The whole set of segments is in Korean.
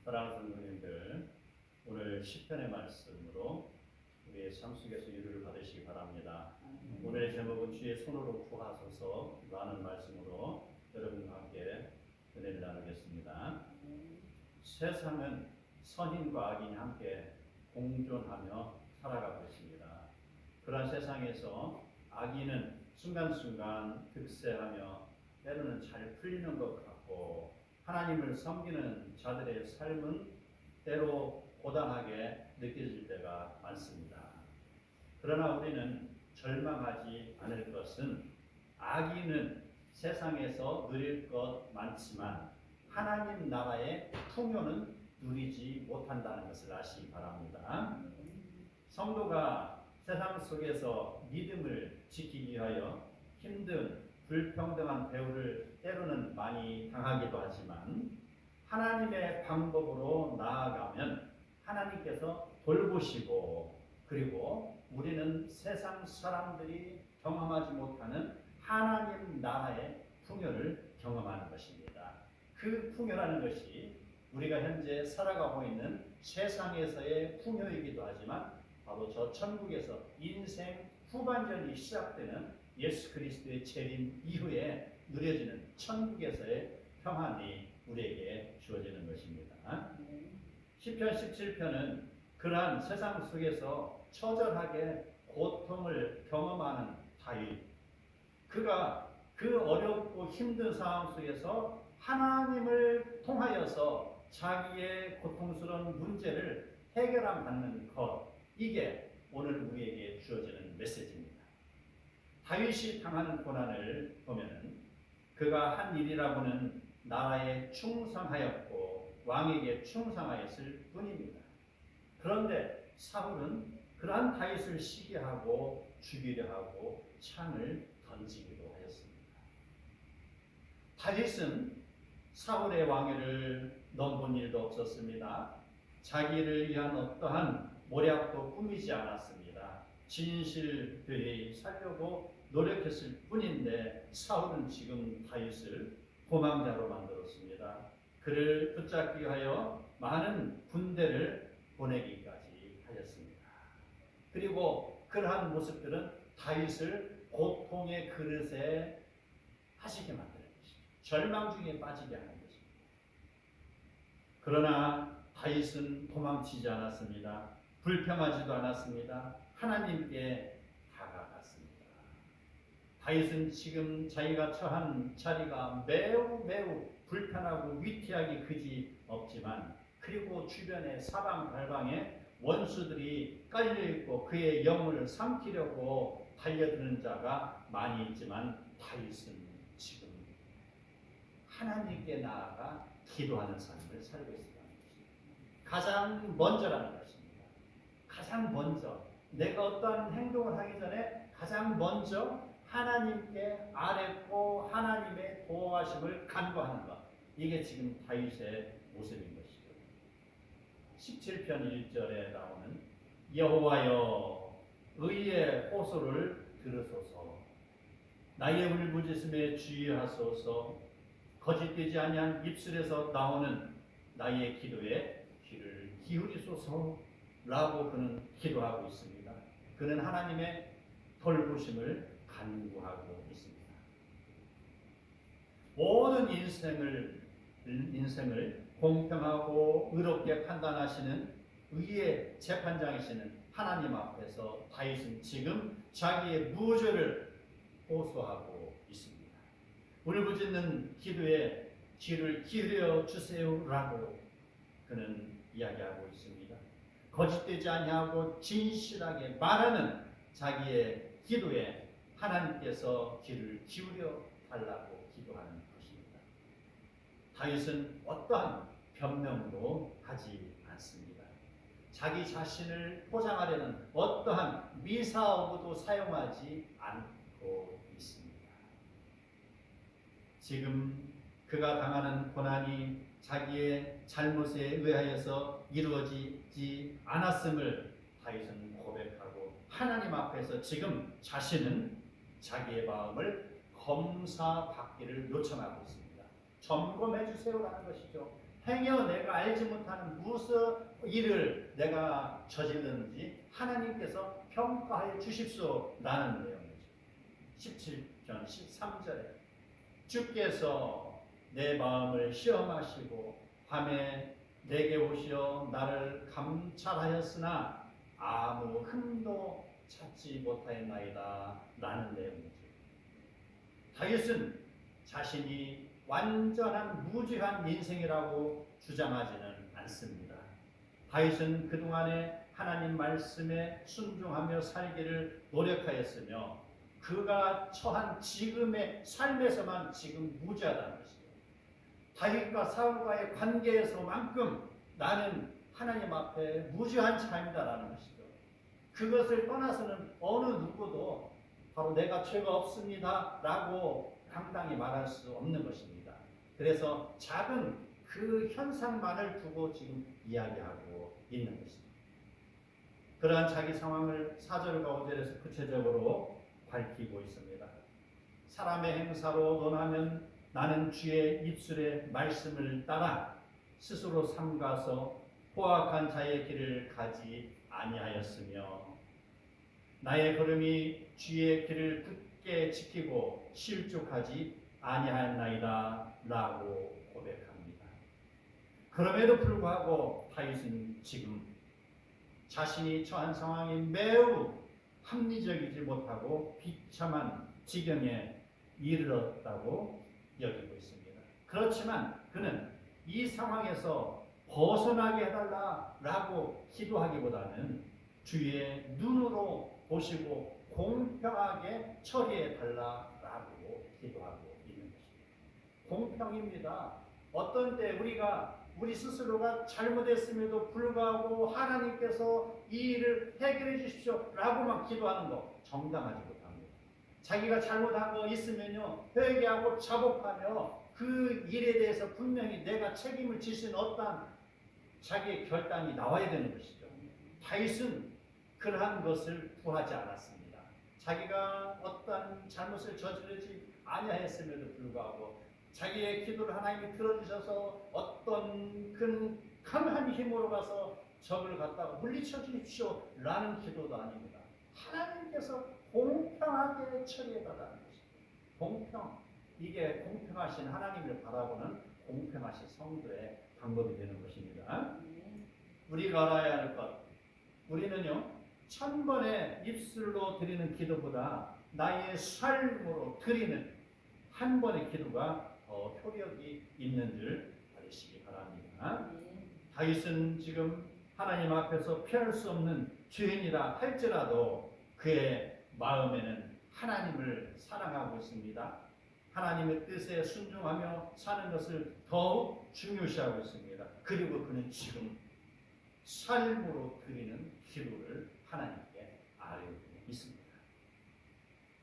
사랑하는 성도님들, 오늘 시편의 말씀으로 우리의 삶 속에서 위로를 받으시기 바랍니다. 오늘의 제목은 주의 손으로 구하소서라는 말씀으로 여러분과 함께 은혜를 나누겠습니다. 세상은 선인과 악인이 함께 공존하며 살아가고 있습니다. 그러한 세상에서 악인은 순간순간 득세하며 때로는 잘 풀리는 것 같고, 하나님을 섬기는 자들의 삶은 때로 고단하게 느껴질 때가 많습니다. 그러나 우리는 절망하지 않을 것은, 악인은 세상에서 누릴 것 많지만 하나님 나라의 풍요는 누리지 못한다는 것을 아시기 바랍니다. 성도가 세상 속에서 믿음을 지키기 위하여 힘든 불평등한 배후를 때로는 많이 당하기도 하지만, 하나님의 방법으로 나아가면 하나님께서 돌보시고, 그리고 우리는 세상 사람들이 경험하지 못하는 하나님 나라의 풍요를 경험하는 것입니다. 그 풍요라는 것이 우리가 현재 살아가고 있는 세상에서의 풍요이기도 하지만, 바로 저 천국에서 인생 후반전이 시작되는 예수 그리스도의 재림 이후에 누려지는 천국에서의 평안이 우리에게 주어지는 것입니다. 시편 17편은 그러한 세상 속에서 처절하게 고통을 경험하는 다윗, 그가 그 어렵고 힘든 상황 속에서 하나님을 통하여서 자기의 고통스러운 문제를 해결하는 것, 이게 오늘 우리에게 주어지는 메시지입니다. 다윗이 당하는 고난을 보면 그가 한 일이라고는 나라에 충성하였고 왕에게 충성하였을 뿐입니다. 그런데 사울은 그러한 다윗을 시기하고 죽이려 하고 창을 던지기도 하였습니다. 다윗은 사울의 왕위를 넘본 일도 없었습니다. 자기를 위한 어떠한 모략도 꾸미지 않았습니다. 진실되이 살려고 노력했을 뿐인데, 사울은 지금 다윗을 도망자로 만들었습니다. 그를 붙잡기 위하여 많은 군대를 보내기까지 하였습니다. 그리고 그러한 모습들은 다윗을 고통의 그릇에 하시게 만드는 것입니다. 절망 중에 빠지게 하는 것입니다. 그러나 다윗은 도망치지 않았습니다. 불평하지도 않았습니다. 하나님께 다가갔습니다. 다윗은 지금 자기가 처한 자리가 매우 불편하고 위태하기 그지 없지만, 그리고 주변에 사방팔방에 원수들이 깔려있고 그의 영을 삼키려고 달려드는 자가 많이 있지만, 다윗은 지금 하나님께 나아가 기도하는 삶을 살고 있습니다. 가장 먼저라는 것입니다. 가장 먼저 내가 어떠한 행동을 하기 전에 가장 먼저 하나님께 아뢰고 하나님의 도와심을 간구하는 것, 이게 지금 다윗의 모습인 것이죠. 17편 1절에 나오는 여호와여 의의 호소를 들으소서, 나의 울부짖음에 주의하소서, 거짓되지 아니한 입술에서 나오는 나의 기도에 귀를 기울이소서라고 그는 기도하고 있습니다. 그는 하나님의 돌보심을 간구하고 있습니다. 모든 인생을 공평하고 의롭게 판단하시는 의의 재판장이시는 하나님 앞에서 다윗은 지금 자기의 무죄를 호소하고 있습니다. 울부짖는 기도에 귀를 기울여 주세요라고 그는 이야기하고 있습니다. 거짓되지 아니하고 진실하게 말하는 자기의 기도에 하나님께서 귀를 기울여 달라고 기도하는 것입니다. 다윗은 어떠한 변명도 하지 않습니다. 자기 자신을 포장하려는 어떠한 미사오브도 사용하지 않고 있습니다. 지금 그가 당하는 고난이 자기의 잘못에 의하여서 이루어지지 않았음을 다윗은 고백하고, 하나님 앞에서 지금 자신은 자기의 마음을 검사받기를 요청하고 있습니다. 점검해 주세요라는 것이죠. 행여 내가 알지 못하는 무슨 일을 내가 저질렀는지 하나님께서 평가해 주십시오라는 내용이죠. 17절 13절에 주께서 내 마음을 시험하시고 밤에 내게 오시어 나를 감찰하였으나 아무 흠도 찾지 못하였나이다 라는 내용이죠. 다윗은 자신이 완전한 무죄한 인생이라고 주장하지는 않습니다. 다윗은 그동안에 하나님 말씀에 순종하며 살기를 노력하였으며 그가 처한 지금의 삶에서만 지금 무죄하다는 것이죠. 다윗과 사울과의 관계에서만큼 나는 하나님 앞에 무죄한 삶이다라는 것이죠. 그것을 떠나서는 어느 누구도 바로 내가 죄가 없습니다 라고 당당히 말할 수 없는 것입니다. 그래서 작은 그 현상만을 두고 지금 이야기하고 있는 것입니다. 그러한 자기 상황을 4절과 5절에서 구체적으로 밝히고 있습니다. 사람의 행사로 논하면 나는 주의 입술의 말씀을 따라 스스로 삼가서 포악한 자의 길을 가지 아니하였으며 나의 걸음이 주의 길을 굳게 지키고 실족하지 아니하였나이다 라고 고백합니다. 그럼에도 불구하고 다윗은 지금 자신이 처한 상황이 매우 합리적이지 못하고 비참한 지경에 이르렀다고 여기고 있습니다. 그렇지만 그는 이 상황에서 벗어나게 해달라라고 기도하기보다는 주의 눈으로 보시고 공평하게 처리해달라라고 기도하고 있는 것입니다. 공평입니다. 어떤 때 우리 스스로가 잘못했음에도 불구하고 하나님께서 이 일을 해결해 주십시오 라고만 기도하는 거 정당하지 못합니다. 자기가 잘못한 거 있으면요 회개하고 자복하며 그 일에 대해서 분명히 내가 책임을 질 수 있는 어떠한 자기의 결단이 나와야 되는 것이죠. 다윗은 그러한 것을 구하지 않았습니다. 자기가 어떠한 잘못을 저지르지 아니하였음에도 불구하고 자기의 기도를 하나님이 들어주셔서 어떤 그 강한 힘으로 가서 적을 갖다가 물리쳐 주십시오 라는 기도도 아닙니다. 하나님께서 공평하게 처리해달라는 것입니다. 공평, 이게 공평하신 하나님을 바라보는 공평하신 성도의 방법이 되는 것입니다. 우리가 알아야 할 것, 우리는요 1000번의 입술로 드리는 기도보다 나의 삶으로 드리는 한 번의 기도가 더 효력이 있는 줄 알으시기 바랍니다. 다윗은 지금 하나님 앞에서 피할 수 없는 죄인이라 할지라도 그의 마음에는 하나님을 사랑하고 있습니다. 하나님의 뜻에 순종하며 사는 것을 더욱 중요시하고 있습니다. 그리고 그는 지금 삶으로 드리는 기도를 하나님께 아뢰고 있습니다.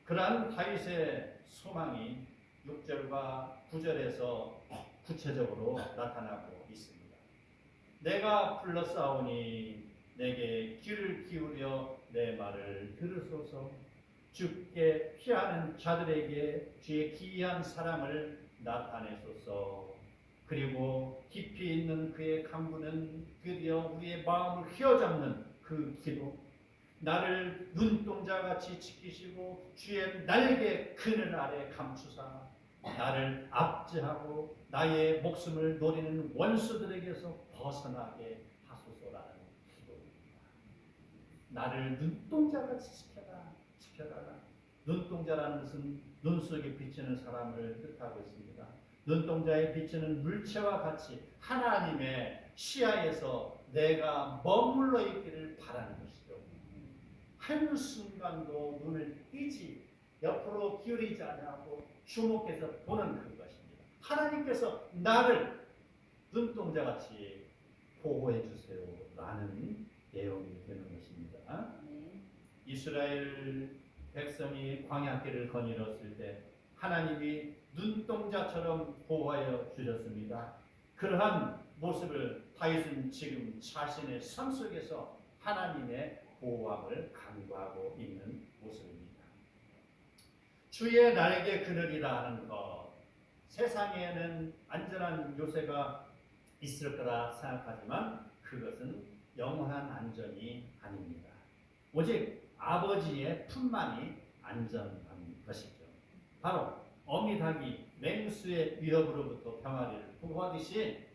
그러한 다윗의 소망이 6절과 9절에서 구체적으로 나타나고 있습니다. 내가 불러싸오니 내게 귀를 기울여 내 말을 들으소서. 주께 피하는 자들에게 주의 기이한 사랑을 나타내소서. 그리고 깊이 있는 그의 간구는 드디어 우리의 마음을 휘어잡는 그 기도. 나를 눈동자같이 지키시고 주의 날개 그늘 아래 감추사 나를 압제하고 나의 목숨을 노리는 원수들에게서 벗어나게 하소서라는 기도입니다. 나를 눈동자같이 지켜달라. 눈동자라는 것은 눈 속에 비치는 사람을 뜻하고 있습니다. 눈동자에 비치는 물체와 같이 하나님의 시야에서 내가 머물러 있기를 바라는 것이죠. 한순간도 눈을 띄지 옆으로 기울이지 않고 주목해서 보는 그것입니다. 하나님께서 나를 눈동자같이 보호해 주세요 라는 내용이 되는 것입니다. 이스라엘 백성이 광야길을 거닐었을 때 하나님이 눈동자처럼 보호하여 주셨습니다. 그러한 모습을 다윗은 지금 자신의 삶 속에서 하나님의 보호함을 간구하고 있는 모습입니다. 주의 날개 그늘이라 하는 것, 세상에는 안전한 요새가 있을 거라 생각하지만 그것은 영원한 안전이 아닙니다. 오직 아버지의 품만이 안전한 것이죠. 바로 어미 닭이 맹수의 위협으로부터 평화를 보호하듯이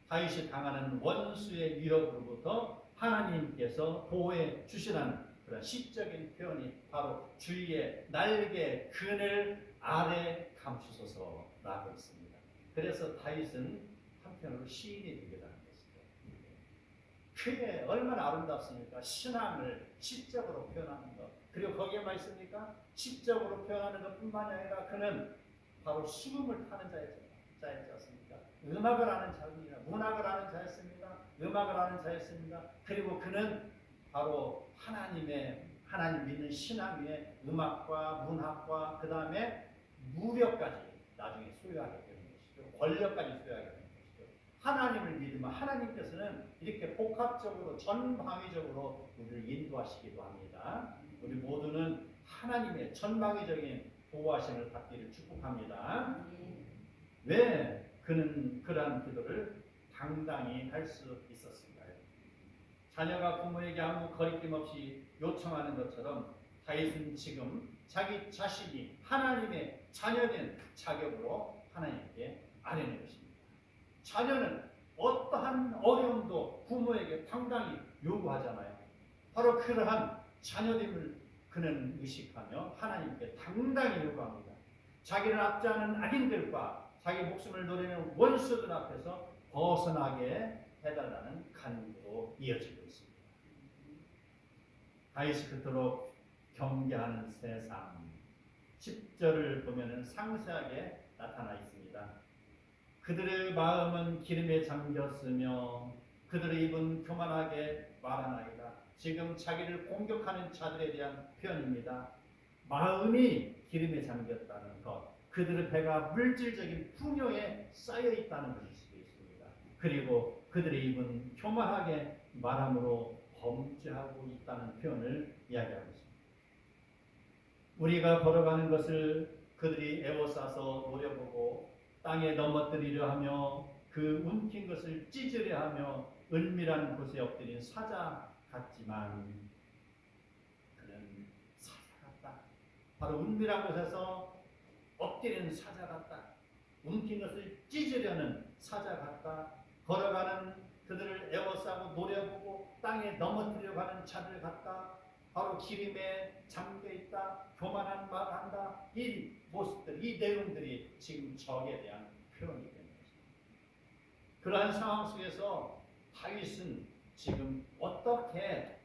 다윗이 당하는 원수의 위협으로부터 하나님께서 보호해 주시라는 그런 시적인 표현이 바로 주의 날개 그늘 아래 감추소서라고 있습니다. 그래서 다윗은 한편으로 시인이 되게 되는 것이죠. 그게 얼마나 아름답습니까? 신앙을 시적으로 표현하는 것. 그리고 거기에만 있습니까? 시적으로 표현하는 것뿐만이 아니라 그는 바로 수금을 타는 자였지 않습니까? 음악을 하는 자입니다. 문학을 하는 자였습니다. 음악을 하는 자였습니다. 그리고 그는 바로 하나님 믿는 신앙 위에 음악과 문학과 그 다음에 무력까지 나중에 소유하게 되는 것이죠. 권력까지 소유하게 되는 것이죠. 하나님을 믿으면 하나님께서는 이렇게 복합적으로 전방위적으로 우리를 인도하시기도 합니다. 우리 모두는 하나님의 전방위적인 보호하심을 받기를 축복합니다. 왜 그는 그러한 기도를 당당히 할 수 있었을까요? 자녀가 부모에게 아무 거리낌 없이 요청하는 것처럼 다윗은 지금 자기 자신이 하나님의 자녀된 자격으로 하나님께 아뢰는 것입니다. 자녀는 어떠한 어려움도 부모에게 당당히 요구하잖아요. 바로 그러한 자녀됨을 그는 의식하며 하나님께 당당히 요구합니다. 자기를 압제하는 악인들과 자기 목숨을 노리는 원수들 앞에서 벗어나게 해달라는 간구로 이어지고 있습니다. 다윗이 그토록 경계하는 세상 10절을 보면 상세하게 나타나 있습니다. 그들의 마음은 기름에 잠겼으며 그들의 입은 교만하게 말하나이다. 지금 자기를 공격하는 자들에 대한 표현입니다. 마음이 기름에 잠겼다는 것, 그들의 배가 물질적인 풍요에 쌓여 있다는 것일 수도 있습니다. 그리고 그들의 입은 교만하게 말함으로 범죄하고 있다는 표현을 이야기하고 있습니다. 우리가 걸어가는 것을 그들이 애워싸서 노려보고 땅에 넘어뜨리려 하며 그 움킨 것을 찢으려 하며 은밀한 곳에 엎드린 사자 같지만 그는 사자 같다. 바로 은밀한 곳에서 엎드리는 사자 같다. 움킨 것을 찢으려는 사자 같다. 걸어가는 그들을 애워싸고 노려보고 땅에 넘어뜨리려고 하는 자들 같다. 바로 기름에 잠겨있다. 교만한 말 한다. 이 모습들, 이 내용들이 지금 적에 대한 표현이 되는 것입니다. 그러한 상황 속에서 다윗은 지금 어떻게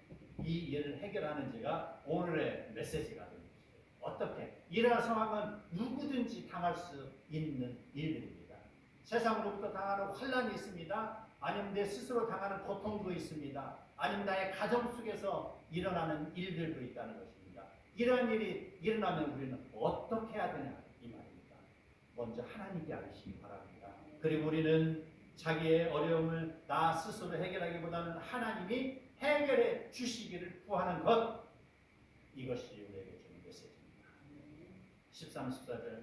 이 일을 해결하는지가 오늘의 메시지가 됩니다. 어떻게? 이러한 상황은 누구든지 당할 수 있는 일들입니다. 세상으로부터 당하는 환난이 있습니다. 아니면 내 스스로 당하는 고통도 있습니다. 아니면 나의 가정 속에서 일어나는 일들도 있다는 것입니다. 이러한 일이 일어나면 우리는 어떻게 해야 되냐 이 말입니다. 먼저 하나님께 알리시기 바랍니다. 그리고 우리는 자기의 어려움을 나 스스로 해결하기보다는 하나님이 해결해 주시기를 구하는 것, 이것이 우리에게 주는 메시지입니다. 13, 14절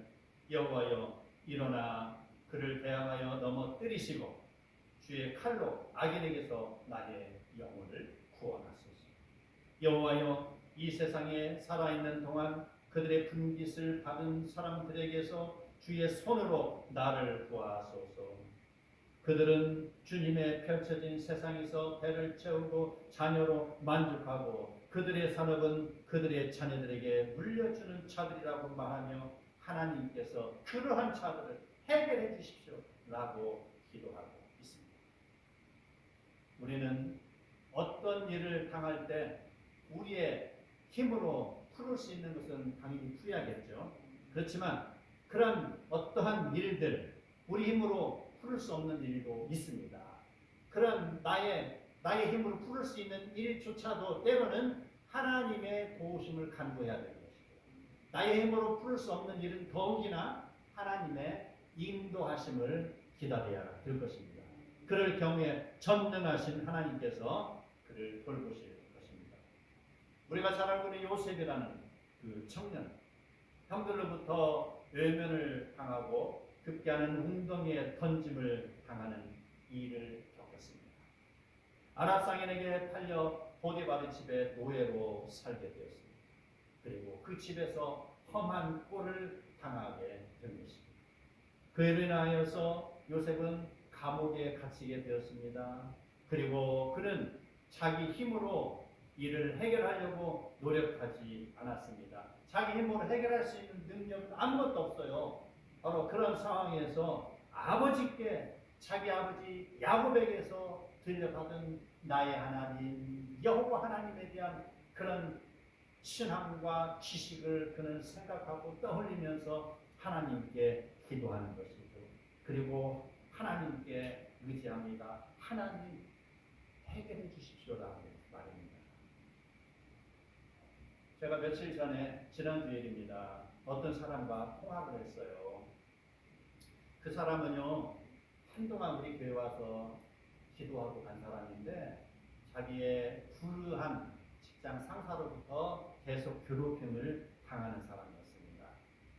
여호와여 일어나 그를 대항하여 넘어뜨리시고 주의 칼로 악인에게서 나의 영혼을 구원하소서. 여호와여 이 세상에 살아있는 동안 그들의 분깃을 받은 사람들에게서 주의 손으로 나를 구하소서. 그들은 주님의 펼쳐진 세상에서 배를 채우고 자녀로 만족하고 그들의 산업은 그들의 자녀들에게 물려주는 자들이라고 말하며 하나님께서 그러한 자들을 해결해 주십시오 라고 기도하고 있습니다. 우리는 어떤 일을 당할 때 우리의 힘으로 풀을 수 있는 것은 당연히 풀어야겠죠. 그렇지만 그런 어떠한 일들, 우리 힘으로 풀을 수 없는 일도 있습니다. 그런 나의 힘으로 풀을 수 있는 일조차도 때로는 하나님의 도우심을 간구해야 되는 것이고, 나의 힘으로 풀을 수 없는 일은 더욱이나 하나님의 인도하심을 기다려야 될 것입니다. 그럴 경우에 전능하신 하나님께서 그를 돌보실 것입니다. 우리가 잘 알고 있는 요셉이라는 그 청년, 형들로부터 외면을 당하고 급기야는 웅덩이에 던짐을 당하는 일을 아랍 상인에게 팔려 보디바르 집에 노예로 살게 되었습니다. 그리고 그 집에서 험한 꼴을 당하게 된 것입니다. 그로 인하여서 요셉은 감옥에 갇히게 되었습니다. 그리고 그는 자기 힘으로 이를 해결하려고 노력하지 않았습니다. 자기 힘으로 해결할 수 있는 능력은 아무것도 없어요. 바로 그런 상황에서 아버지께 자기 아버지 야곱에게서 들려받은 나의 하나님 여호와 하나님에 대한 그런 신앙과 지식을 그는 생각하고 떠올리면서 하나님께 기도하는 것이죠. 그리고 하나님께 의지합니다. 하나님 해결해 주십시오라는 말입니다. 제가 며칠 전에 지난주일입니다. 어떤 사람과 통화를 했어요. 그 사람은요, 한동안 우리 교회 와서 기도하고 간 사람인데 자기의 불우한 직장 상사로부터 계속 괴롭힘을 당하는 사람이었습니다.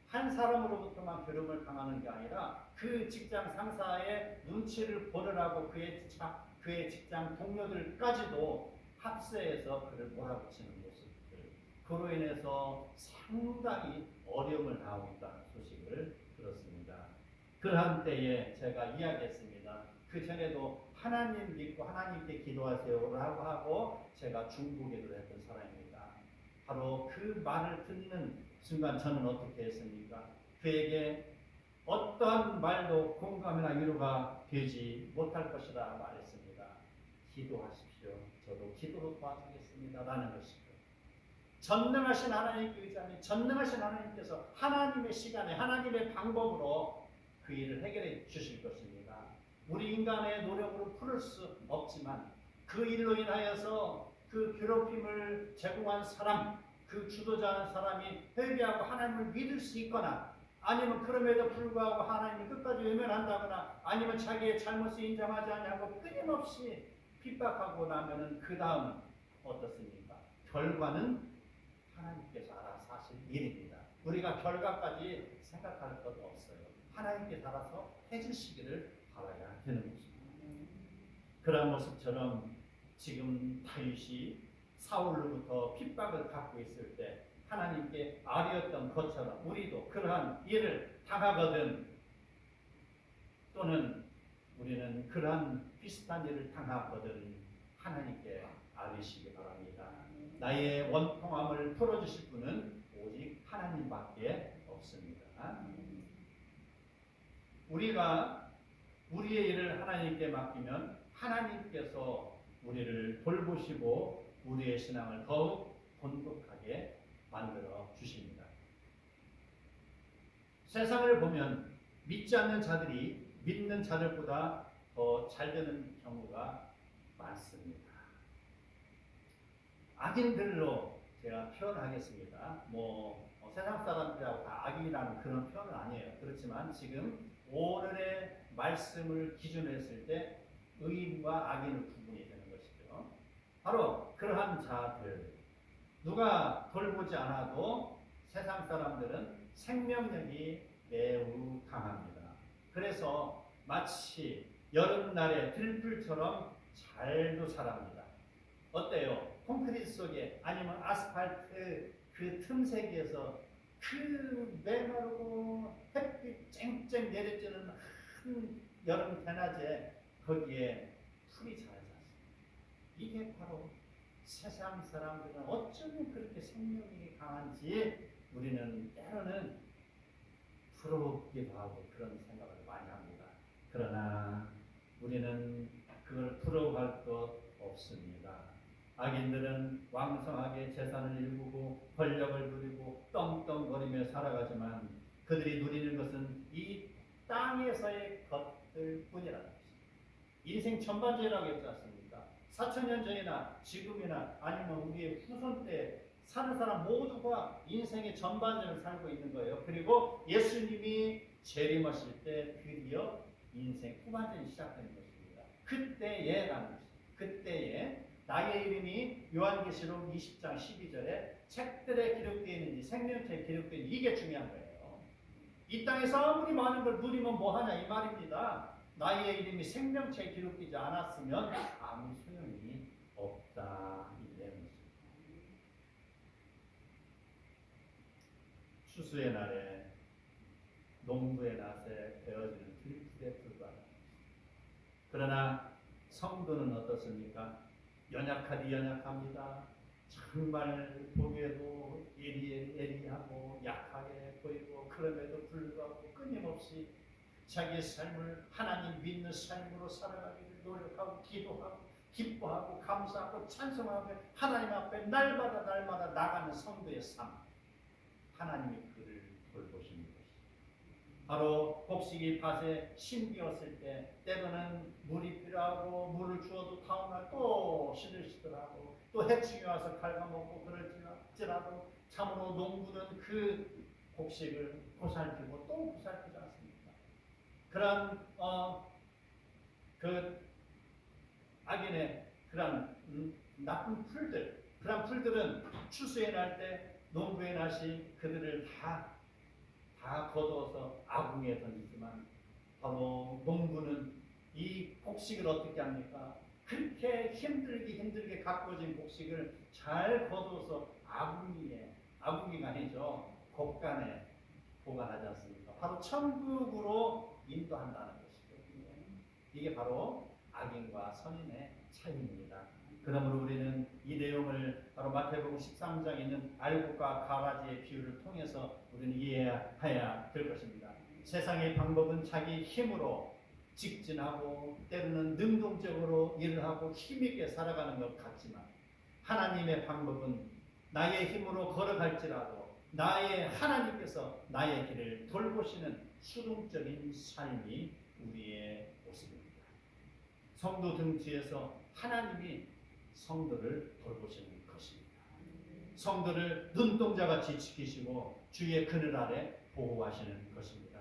한 사람으로부터만 괴롭힘을 당하는 게 아니라 그 직장 상사의 눈치를 보느라고 그의 직장 동료들까지도 합세해서 그를 몰아붙이는 모습들, 그로 인해서 상당히 어려움을 당하고 있다는 소식을 들었습니다. 그러한 때에 제가 이야기했습니다. 그 전에도 하나님 믿고 하나님께 기도하세요라고 하고 제가 중보기도를 했던 사람입니다. 바로 그 말을 듣는 순간 저는 어떻게 했습니까? 그에게 어떠한 말도 공감이나 위로가 되지 못할 것이라 말했습니다. 기도하십시오. 저도 기도로 도와주겠습니다. 라는 것이죠. 전능하신 하나님께 의지하면 전능하신 하나님께서 하나님의 시간에 하나님의 방법으로 그 일을 해결해 주실 것입니다. 우리 인간의 노력으로 풀을 수 없지만 그 일로 인하여서 그 괴롭힘을 제공한 사람, 그 주도자한 사람이 회개하고 하나님을 믿을 수 있거나 아니면 그럼에도 불구하고 하나님을 끝까지 외면한다거나 아니면 자기의 잘못을 인정하지 않냐고 끊임없이 핍박하고 나면은 그 다음 어떻습니까? 결과는 하나님께서 알아서 하실 일입니다. 우리가 결과까지 생각할 것 없어요. 하나님께 따라서 해주시기를 바라야 되는 것입니다. 그런 모습처럼 지금 다윗이 사울로부터 핍박을 받고 있을 때 하나님께 아뢰었던 것처럼 우리도 그러한 일을 당하거든 또는 우리는 그러한 비슷한 일을 당하거든 하나님께 아뢰시기 바랍니다. 나의 원통함을 풀어주실 분은 오직 하나님밖에 없습니다. 우리가 우리의 일을 하나님께 맡기면 하나님께서 우리를 돌보시고 우리의 신앙을 더욱 돈독하게 만들어 주십니다. 세상을 보면 믿지 않는 자들이 믿는 자들보다 더 잘 되는 경우가 많습니다. 악인들로 제가 표현하겠습니다. 세상 사람들하고 다 악인이라는 그런 표현은 아니에요. 그렇지만 지금 오늘의 말씀을 기준으로 했을 때 의인과 악인의 구분이 되는 것이죠. 바로 그러한 자들, 누가 돌보지 않아도 세상 사람들은 생명력이 매우 강합니다. 그래서 마치 여름날의 들불처럼 잘도 자랍니다. 어때요? 콘크리트 속에 아니면 아스팔트 그 틈새기에서 그 메마르고 햇빛 쨍쨍 내려지는 큰 여름 대낮에 거기에 풀이 잘 잤습니다. 이게 바로 세상 사람들은 어쩌면 그렇게 생명력이 강한지 우리는 때로는 부러우기도 하고 그런 생각을 많이 합니다. 그러나 우리는 그걸 부러워할 것 없습니다. 악인들은 왕성하게 재산을 일구고 권력을 누리고 떵떵거리며 살아가지만 그들이 누리는 것은 이 땅에서의 것들 뿐이라는 것입니다. 인생 전반전이라고 했지 않습니까? 4,000년 전이나 지금이나 아니면 우리의 후손 때 사는 사람 모두가 인생의 전반전을 살고 있는 거예요. 그리고 예수님이 재림하실 때 드디어 인생 후반전이 시작되는 것입니다. 그때에라는 것입니다. 그때에 나의 이름이 요한계시록 20장 12절에 책들에 기록되어 있는지 생명체에 기록되어 있는지 이게 중요한 거예요. 이 땅에서 아무리 많은 걸 누리면 뭐하냐 이 말입니다. 나의 이름이 생명체에 기록되지 않았으면 아무 소용이 추수의 날에 농부의 낫에 베어지는 들풀에 불과합니다. 그러나 성도는 어떻습니까? 연약하디 연약합니다. 정말 보기에도 예리하고 약하게 보이고 그럼에도 불구하고 끊임없이 자기의 삶을 하나님 믿는 삶으로 살아가기를 노력하고 기도하고 기뻐하고 감사하고 찬송하고 하나님 앞에 날마다 나가는 성도의 삶, 하나님이 그를 돌보시는 것입니다. 바로 곡식이 밭에 심기었을 때 때로는 물이 필요하고 물을 주어도 다음날 또 시들시들하고 또 해충이 와서 갉아먹고 그럴지라도 참으로 농부는 그 곡식을 보살피고 또 보살피지 않습니까? 그런 그 악인의 그런 나쁜 풀들, 그런 풀들은 추수에 날 때 농부의 낫이 그들을 다 거두어서 아궁이에 던지지만 바로 농부는 이 곡식을 어떻게 합니까? 그렇게 힘들게 가꿔진 곡식을 잘 거두어서 아궁이가 아니죠, 곡간에 보관하지 않습니까? 바로 천국으로 인도한다는 것이거든요. 이게 바로 악인과 선인의 차이입니다. 그러므로 우리는 이 내용을 바로 마태복음 13장에 있는 알곡과 가라지의 비유를 통해서 우리는 이해해야 될 것입니다. 세상의 방법은 자기 힘으로 직진하고 때로는 능동적으로 일을 하고 힘있게 살아가는 것 같지만 하나님의 방법은 나의 힘으로 걸어갈지라도 나의 하나님께서 나의 길을 돌보시는 수동적인 삶이 우리의 모습입니다. 성도 등 뒤에서 하나님이 성도를 돌보시는 것입니다. 성도를 눈동자같이 지키시고 주의 그늘 아래 보호하시는 것입니다.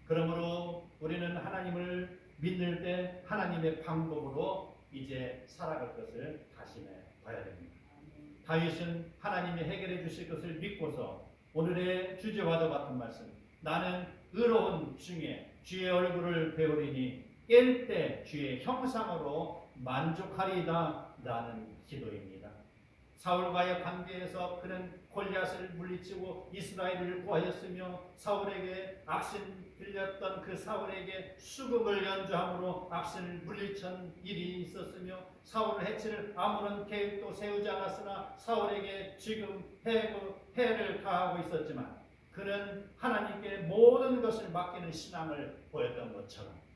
그러므로 우리는 하나님을 믿을 때 하나님의 방법으로 이제 살아갈 것을 다짐해 봐야 됩니다. 다윗은 하나님이 해결해 주실 것을 믿고서 오늘의 주제와도 같은 말씀, 나는 의로운 중에 주의 얼굴을 배우리니 깰 때 주의 형상으로 만족하리이다 라는 기도입니다. 사울과의 관계에서 그는 골리앗을 물리치고 이스라엘을 구하였으며 사울에게 악신 들렸던 그 사울에게 수금을 연주함으로 악신을 물리친 일이 있었으며 사울을 해칠 아무런 계획도 세우지 않았으나 사울에게 지금 해를 가하고 있었지만 그는 하나님께 모든 것을 맡기는 신앙을 보였던 것처럼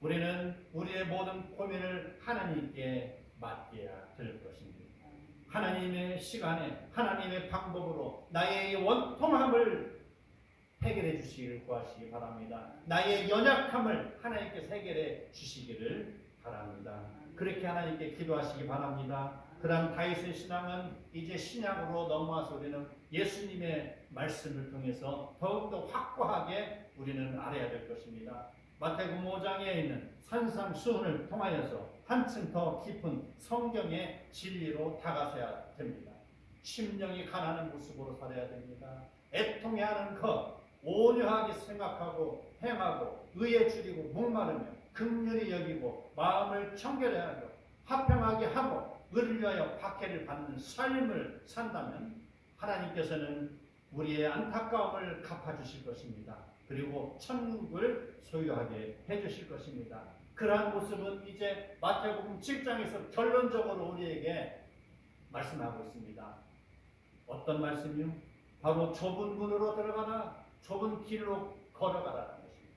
우리는 우리의 모든 고민을 하나님께 맡겨야 될 것입니다. 하나님의 시간에 하나님의 방법으로 나의 원통함을 해결해 주시기를 구하시기 바랍니다. 나의 연약함을 하나님께서 해결해 주시기를 바랍니다. 그렇게 하나님께 기도하시기 바랍니다. 그런 다윗의 신앙은 이제 신약으로 넘어와서 우리는 예수님의 말씀을 통해서 더욱더 확고하게 우리는 알아야 될 것입니다. 마태복음 5장에 있는 산상수훈을 통하여서 한층 더 깊은 성경의 진리로 다가서야 됩니다. 심령이 가난한 모습으로 살아야 됩니다. 애통해하는 것, 온유하게 생각하고 행하고 의에 줄이고 목마르며 긍휼히 여기고 마음을 청결하고 화평하게 하고 의를 위하여 박해를 받는 삶을 산다면 하나님께서는 우리의 안타까움을 갚아주실 것입니다. 그리고 천국을 소유하게 해주실 것입니다. 그러한 모습은 이제 마태복음 7장에서 결론적으로 우리에게 말씀하고 있습니다. 어떤 말씀이요? 바로 좁은 문으로 들어가라, 좁은 길로 걸어가라는 것입니다.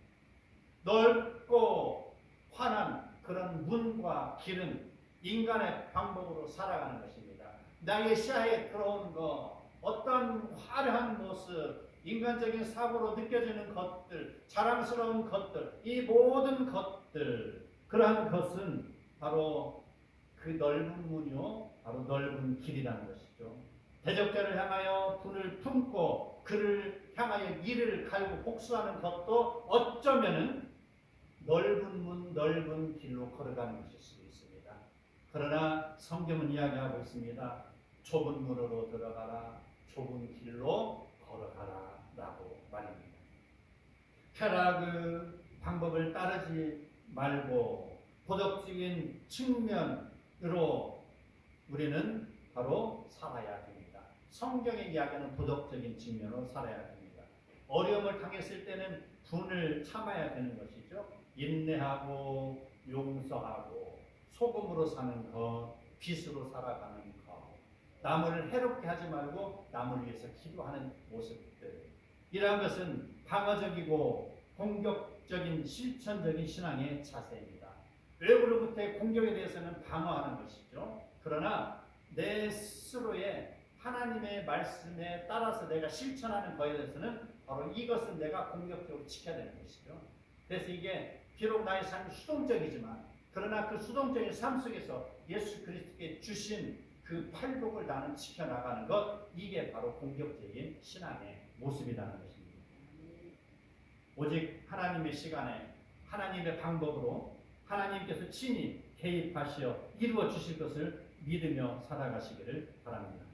넓고 환한 그런 문과 길은 인간의 방법으로 살아가는 것입니다. 나의 시야에 들어온 것, 어떤 화려한 모습, 인간적인 사고로 느껴지는 것들, 자랑스러운 것들, 이 모든 것들, 그러한 것은 바로 그 넓은 문이요, 바로 넓은 길이라는 것이죠. 대적자를 향하여 분을 품고 그를 향하여 이를 갈고 복수하는 것도 어쩌면은 넓은 문, 넓은 길로 걸어가는 것일 수 있습니다. 그러나 성경은 이야기하고 있습니다. 좁은 문으로 들어가라, 좁은 길로 걸어가라 라고 말입니다. 쾌락의 방법을 따르지 말고 도덕적인 측면으로 우리는 바로 살아야 됩니다. 성경의 이야기하는 도덕적인 측면으로 살아야 됩니다. 어려움을 당했을 때는 분을 참아야 되는 것이죠. 인내하고 용서하고 소금으로 사는 것, 빛으로 살아가는 것, 남을 해롭게 하지 말고 남을 위해서 기도하는 모습들, 이러한 것은 방어적이고 공격적인 실천적인 신앙의 자세입니다. 외부로부터의 공격에 대해서는 방어하는 것이죠. 그러나 내 스스로의 하나님의 말씀에 따라서 내가 실천하는 것에 대해서는 바로 이것은 내가 공격적으로 지켜야 되는 것이죠. 그래서 이게 비록 나의 삶이 수동적이지만 그러나 그 수동적인 삶 속에서 예수 그리스도께 주신 그 팔복을 나는 지켜나가는 것, 이게 바로 공격적인 신앙의 모습이라는 것입니다. 오직 하나님의 시간에 하나님의 방법으로 하나님께서 친히 개입하시어 이루어 주실 것을 믿으며 살아가시기를 바랍니다.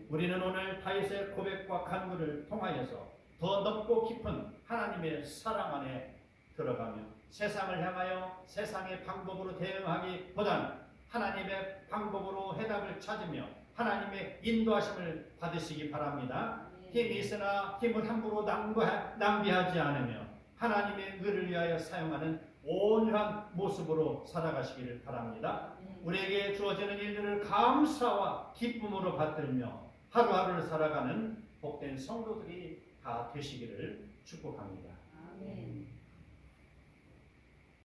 우리는 오늘 다윗의 고백과 간구를 통하여서 더 넓고 깊은 하나님의 사랑 안에 들어가며 세상을 향하여 세상의 방법으로 대응하기보다는 하나님의 방법으로 해답을 찾으며 하나님의 인도하심을 받으시기 바랍니다. 힘이 있으나 힘을 함부로 낭비하지 않으며 하나님의 의를 위하여 사용하는 온유한 모습으로 살아가시기를 바랍니다. 우리에게 주어지는 일들을 감사와 기쁨으로 받들며 하루하루를 살아가는 복된 성도들이 다 되시기를 축복합니다. 아멘.